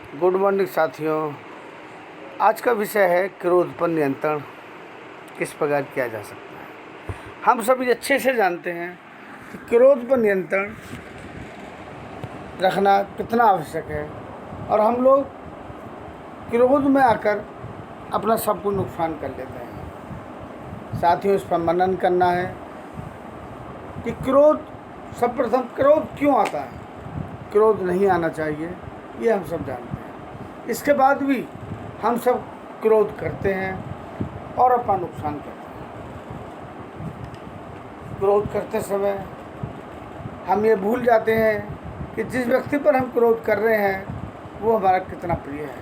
Good morning साथियों। आज का विषय है क्रोध पर नियंत्रण किस प्रकार किया जा सकता है। हम सभी अच्छे से जानते हैं कि क्रोध पर नियंत्रण रखना कितना आवश्यक है और हम लोग क्रोध में आकर अपना सब कुछ नुकसान कर लेते हैं। साथियों, इस पर मनन करना है कि सर्वप्रथम क्रोध क्यों आता है। क्रोध नहीं आना चाहिए, ये हम सब जानते हैं। इसके बाद भी हम सब क्रोध करते हैं और अपना नुकसान करते हैं। क्रोध करते समय हम ये भूल जाते हैं कि जिस व्यक्ति पर हम क्रोध कर रहे हैं वो हमारा कितना प्रिय है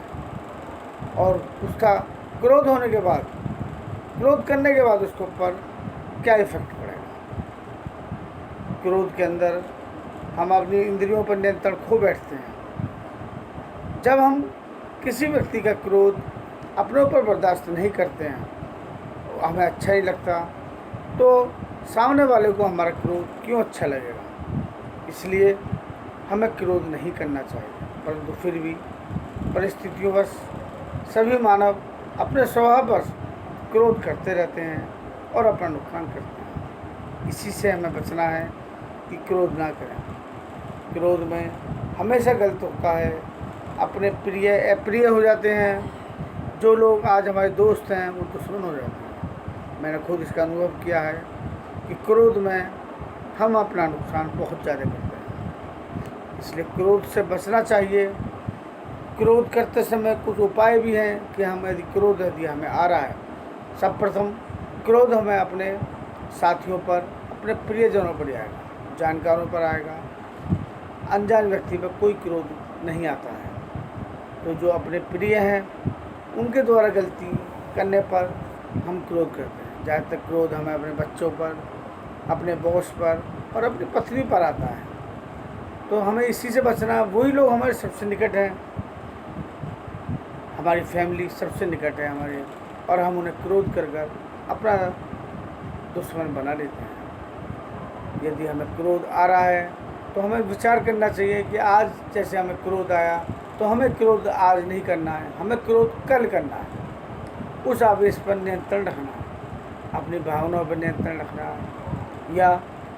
और उसका क्रोध करने के बाद उसके ऊपर क्या इफ़ेक्ट पड़ेगा। क्रोध के अंदर हम अपनी इंद्रियों पर नियंत्रण खो बैठते हैं। जब हम किसी व्यक्ति का क्रोध अपने ऊपर बर्दाश्त नहीं करते हैं, हमें अच्छा नहीं लगता, तो सामने वाले को हमारा क्रोध क्यों अच्छा लगेगा। इसलिए हमें क्रोध नहीं करना चाहिए, परंतु फिर भी परिस्थितियोंवश सभी मानव अपने स्वभाव पर क्रोध करते रहते हैं और अपना नुकसान करते हैं। इसी से हमें बचना है कि क्रोध ना करें। क्रोध में हमेशा गलत होता है, अपने प्रिय अप्रिय हो जाते हैं। जो लोग आज हमारे दोस्त हैं वो दुश्मन हो जाते हैं। मैंने खुद इसका अनुभव किया है कि क्रोध में हम अपना नुकसान बहुत ज़्यादा करते हैं। इसलिए क्रोध से बचना चाहिए। क्रोध करते समय कुछ उपाय भी हैं कि हम यदि हमें आ रहा है, सर्वप्रथम क्रोध हमें अपने साथियों पर, अपने प्रियजनों पर आएगा, जानकारों पर आएगा। अनजान व्यक्ति पर कोई क्रोध नहीं आता है। तो जो अपने प्रिय हैं उनके द्वारा गलती करने पर हम क्रोध करते हैं। ज़्यादातर क्रोध हमें अपने बच्चों पर, अपने बॉस पर और अपनी पत्नी पर आता है। तो हमें इसी से बचना। वही लोग हमारे सबसे निकट हैं, हमारी फैमिली सबसे निकट है हमारे, और हम उन्हें क्रोध कर अपना दुश्मन बना लेते हैं। यदि हमें क्रोध आ रहा है तो हमें विचार करना चाहिए कि आज जैसे हमें क्रोध आया तो हमें क्रोध आज नहीं करना है, हमें क्रोध कल करना है। उस आवेश पर नियंत्रण रखना है, अपनी भावनाओं पर नियंत्रण रखना है। या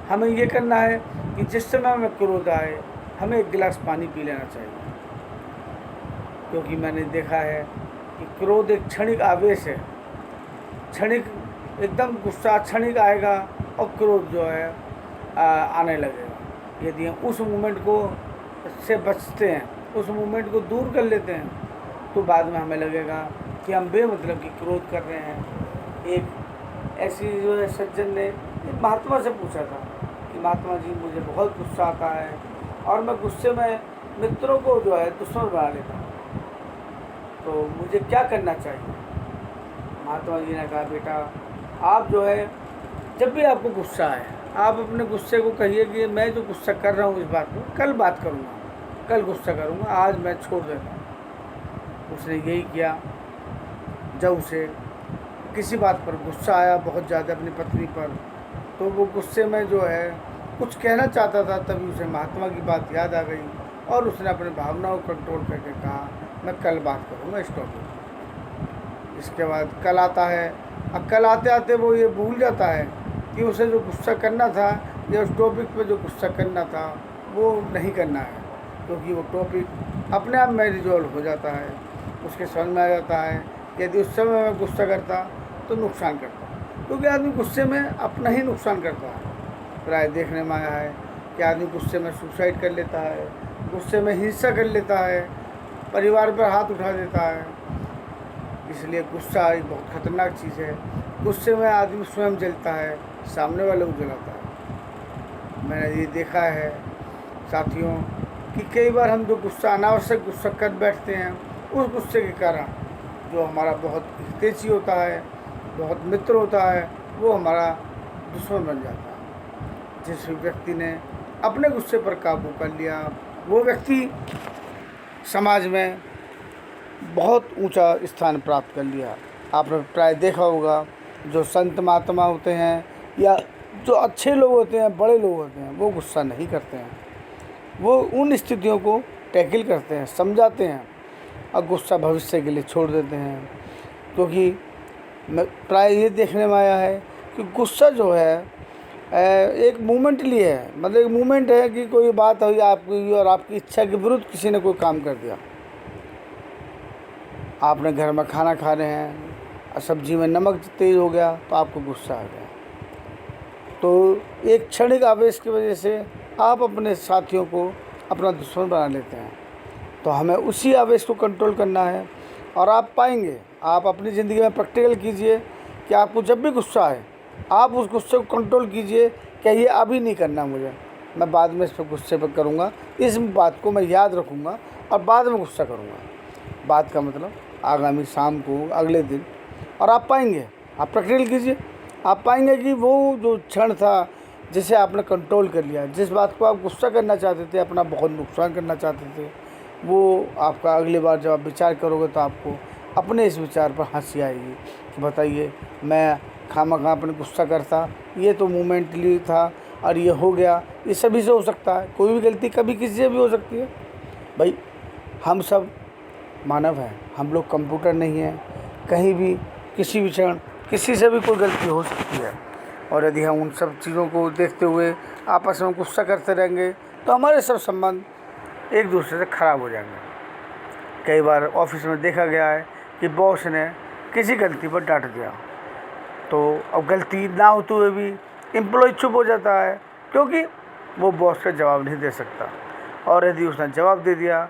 हमें ये करना है कि जिस समय हमें क्रोध आए हमें एक गिलास पानी पी लेना चाहिए। क्योंकि मैंने देखा है कि क्रोध एक क्षणिक आवेश है, क्षणिक एकदम गुस्सा क्षणिक आएगा और क्रोध जो है आने लगेगा। यदि हम उस मोमेंट को से बचते हैं, उस मोमेंट को दूर कर लेते हैं, तो बाद में हमें लगेगा कि हम बेमतलब की क्रोध कर रहे हैं। एक ऐसी जो है सज्जन ने एक महात्मा से पूछा था कि महात्मा जी, मुझे बहुत गुस्सा आता है और मैं गुस्से में मित्रों को जो है दुश्मन बना लेता हूँ, तो मुझे क्या करना चाहिए। महात्मा जी ने कहा, बेटा आप जो है जब भी आपको गुस्सा आए आप अपने गुस्से को कहिए कि मैं जो गुस्सा कर रहा हूँ इस बात को कल बात करूँगा, कल गुस्सा करूँगा, आज मैं छोड़ देता हूँ। उसने यही किया। जब उसे किसी बात पर गुस्सा आया बहुत ज़्यादा अपनी पत्नी पर, तो वो गुस्से में जो है कुछ कहना चाहता था, तभी उसे महात्मा की बात याद आ गई और उसने अपने भावनाओं को कंट्रोल करके कहा, मैं कल बात करूँगा इस टॉपिक पर। इसके बाद कल आता है। अब कल आते आते वो ये भूल जाता है कि उसे जो गुस्सा करना था या उस टॉपिक पे जो गुस्सा करना था वो नहीं करना है, क्योंकि वो टॉपिक अपने आप में रिजॉल्व हो जाता है। उसके समझ में आ जाता है कि यदि उस समय में गुस्सा करता तो नुकसान करता, क्योंकि आदमी गुस्से में अपना ही नुकसान करता है। प्राय देखने में आया है कि आदमी गुस्से में सुसाइड कर लेता है, गुस्से में हिंसा कर लेता है, परिवार पर हाथ उठा देता है। इसलिए गुस्सा एक बहुत खतरनाक चीज़ है। गुस्से में आदमी स्वयं जलता है, सामने वाले को जलाता है। मैंने ये देखा है साथियों कि कई बार हम जो गुस्सा अनावश्यक गुस्सा कर बैठते हैं, उस गुस्से के कारण जो हमारा बहुत हितैषी होता है, बहुत मित्र होता है, वो हमारा दुश्मन बन जाता है। जिस व्यक्ति ने अपने गुस्से पर काबू कर लिया वो व्यक्ति समाज में बहुत ऊंचा स्थान प्राप्त कर लिया। आपने प्राय देखा होगा, जो संत महात्मा होते हैं या जो अच्छे लोग होते हैं, बड़े लोग होते हैं, वो गुस्सा नहीं करते हैं। वो उन स्थितियों को टैकल करते हैं, समझाते हैं और गुस्सा भविष्य के लिए छोड़ देते हैं। क्योंकि मैं प्राय ये देखने में आया है कि गुस्सा जो है एक मोमेंटली है, मतलब एक मोमेंट है कि कोई बात हुई आपकी और आपकी इच्छा के विरुद्ध किसी ने कोई काम कर दिया। आपने घर में खाना खा रहे हैं और सब्जी में नमक तेज़ हो गया तो आपको गुस्सा आ गया। तो एक क्षणिक आवेश की वजह से आप अपने साथियों को अपना दुश्मन बना लेते हैं। तो हमें उसी आवेश को कंट्रोल करना है। और आप पाएंगे, आप अपनी ज़िंदगी में प्रैक्टिकल कीजिए कि आपको जब भी गुस्सा आए आप उस गुस्से को कंट्रोल कीजिए कि ये अभी नहीं करना मुझे, मैं बाद में इस पर गुस्से पर करूँगा, इस बात को मैं याद रखूँगा और बाद में गुस्सा करूँगा। बात का मतलब आगामी शाम को, अगले दिन। और आप पाएंगे, आप प्रैक्टिकल कीजिए, आप पाएंगे कि वो जो क्षण था जिसे आपने कंट्रोल कर लिया, जिस बात को आप गुस्सा करना चाहते थे, अपना बहुत नुकसान करना चाहते थे, वो आपका अगली बार जब आप विचार करोगे तो आपको अपने इस विचार पर हंसी आएगी कि बताइए मैं खामखा अपने गुस्सा करता, ये तो मोमेंटली था और ये हो गया। ये सभी से हो सकता है, कोई भी गलती कभी किसी से भी हो सकती है। भाई हम सब मानव हैं, हम लोग कंप्यूटर नहीं हैं। कहीं भी किसी भी क्षण किसी से भी कोई गलती हो सकती है। और यदि हम उन सब चीज़ों को देखते हुए आपस में गुस्सा करते रहेंगे तो हमारे सब संबंध एक दूसरे से ख़राब हो जाएंगे। कई बार ऑफिस में देखा गया है कि बॉस ने किसी गलती पर डांट दिया, तो अब गलती ना होते हुए भी एम्प्लॉय चुप हो जाता है क्योंकि वो बॉस का जवाब नहीं दे सकता। और यदि उसने जवाब दे दिया,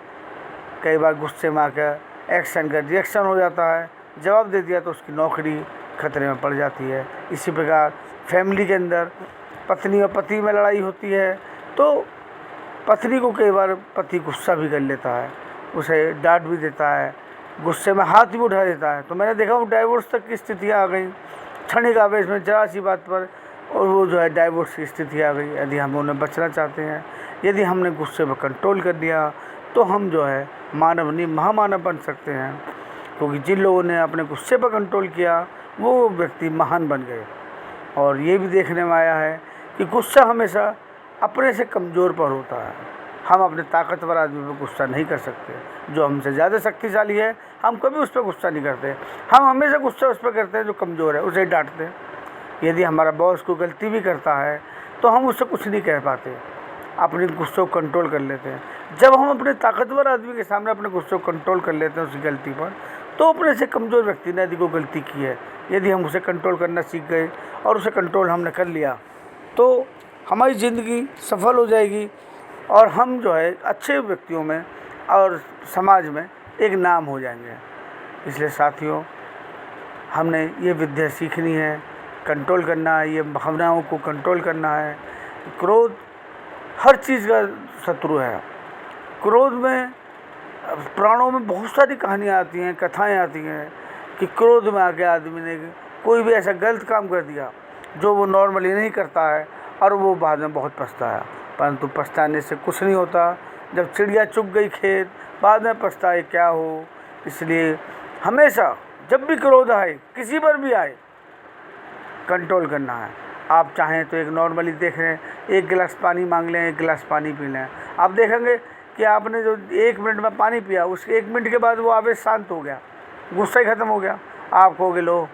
कई बार गुस्से में आकर एक्शन का रिएक्शन हो जाता है, जवाब दे दिया तो उसकी नौकरी खतरे में पड़ जाती है। इसी प्रकार फैमिली के अंदर पत्नी और पति में लड़ाई होती है तो पत्नी को कई बार पति गुस्सा भी कर लेता है, उसे डांट भी देता है, गुस्से में हाथ भी उठा देता है। तो मैंने देखा वो डाइवोर्स तक की स्थितियाँ आ गई क्षणिक आवेश में, जरा सी बात पर, और वो जो है डाइवोर्स की स्थिति आ गई। यदि हम उन्हें बचना चाहते हैं, यदि हमने गुस्से पर कंट्रोल कर दिया तो हम जो है मानव नहीं महामानव बन सकते हैं। क्योंकि जिन लोगों ने अपने गुस्से पर कंट्रोल किया वो व्यक्ति महान बन गए। और ये भी देखने में आया है कि गुस्सा हमेशा अपने से कमज़ोर पर होता है। हम अपने ताकतवर आदमी पर गुस्सा नहीं कर सकते। जो हमसे ज़्यादा शक्तिशाली है हम कभी उस पर गुस्सा नहीं करते। हम हमेशा गुस्सा उस पर करते हैं जो कमज़ोर है, उसे डांटते हैं। यदि हमारा बॉस कोई गलती भी करता है तो हम उससे कुछ नहीं कह पाते, अपने गुस्से को कंट्रोल कर लेते हैं। जब हम अपने ताकतवर आदमी के सामने अपने गुस्से को कंट्रोल कर लेते हैं उसकी गलती पर, तो अपने से कमज़ोर व्यक्ति ने यदि कोई गलती की है, यदि हम उसे कंट्रोल करना सीख गए और उसे कंट्रोल हमने कर लिया तो हमारी ज़िंदगी सफल हो जाएगी और हम जो है अच्छे व्यक्तियों में और समाज में एक नाम हो जाएंगे। इसलिए साथियों, हमने ये विद्या सीखनी है, कंट्रोल करना है, ये भावनाओं को कंट्रोल करना है। क्रोध हर चीज़ का शत्रु है। क्रोध में पुराणों में बहुत सारी कहानियाँ आती हैं, कथाएँ आती हैं कि क्रोध में आके आदमी ने कोई भी ऐसा गलत काम कर दिया जो वो नॉर्मली नहीं करता है और वो बाद में बहुत पछताया। परंतु पछताने से कुछ नहीं होता। जब चिड़िया चुग गई खेत, बाद में पछताए क्या हो। इसलिए हमेशा जब भी क्रोध आए, किसी पर भी आए, कंट्रोल करना है। आप चाहें तो एक नॉर्मली देख रहे हैं, एक गिलास पानी मांग लें, एक गिलास पानी पी लें, आप देखेंगे कि आपने जो 1 मिनट में पानी पिया उसके 1 मिनट के बाद वो आवेश शांत हो गया, गुस्सा ही ख़त्म हो गया। आप कहोगे लो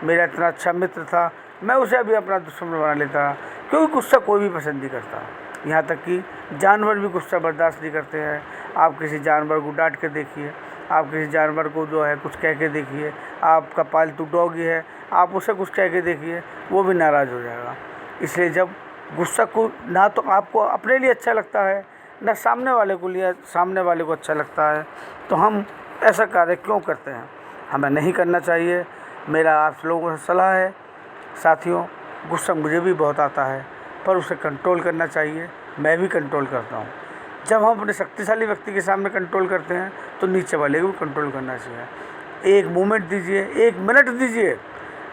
मेरा इतना अच्छा मित्र था, मैं उसे अभी अपना दुश्मन बना लेता। क्योंकि गुस्सा कोई भी पसंद नहीं करता, यहाँ तक कि जानवर भी गुस्सा बर्दाश्त नहीं करते हैं। आप किसी जानवर को डांट के देखिए, आप किसी जानवर को जो है कुछ कह के देखिए, आपका पालतू डॉगी है, आप उसे कुछ कह के देखिए, वो भी नाराज़ हो जाएगा। इसलिए जब गुस्सा को ना तो आपको अपने लिए अच्छा लगता है ना सामने वाले को अच्छा लगता है, तो हम ऐसा कार्य क्यों करते हैं? हमें नहीं करना चाहिए। मेरा आप लोगों से सलाह है साथियों, गुस्सा मुझे भी बहुत आता है पर उसे कंट्रोल करना चाहिए। मैं भी कंट्रोल करता हूँ। जब हम अपने शक्तिशाली व्यक्ति के सामने कंट्रोल करते हैं तो नीचे वाले को भी कंट्रोल करना चाहिए। 1 मोमेंट दीजिए, 1 मिनट दीजिए,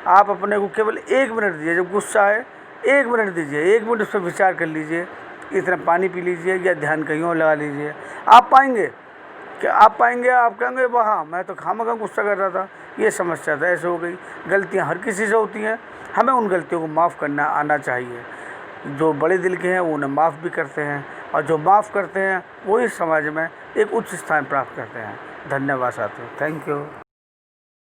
आप अपने को केवल 1 मिनट दीजिए। जब गुस्सा आए 1 मिनट दीजिए, 1 मिनट उस पर विचार कर लीजिए, इतना पानी पी लीजिए या ध्यान कहीं और लगा लीजिए। आप पाएंगे, आप कहेंगे वहाँ मैं तो खामखा गुस्सा कर रहा था, ये समस्या था, ऐसे हो गई। गलतियाँ हर किसी से होती हैं, हमें उन गलतियों को माफ़ करना आना चाहिए। जो बड़े दिल के हैं वो उन्हें माफ़ भी करते हैं, और जो माफ़ करते हैं वही समाज में एक उच्च स्थान प्राप्त करते हैं। धन्यवाद साथियों, थैंक यू।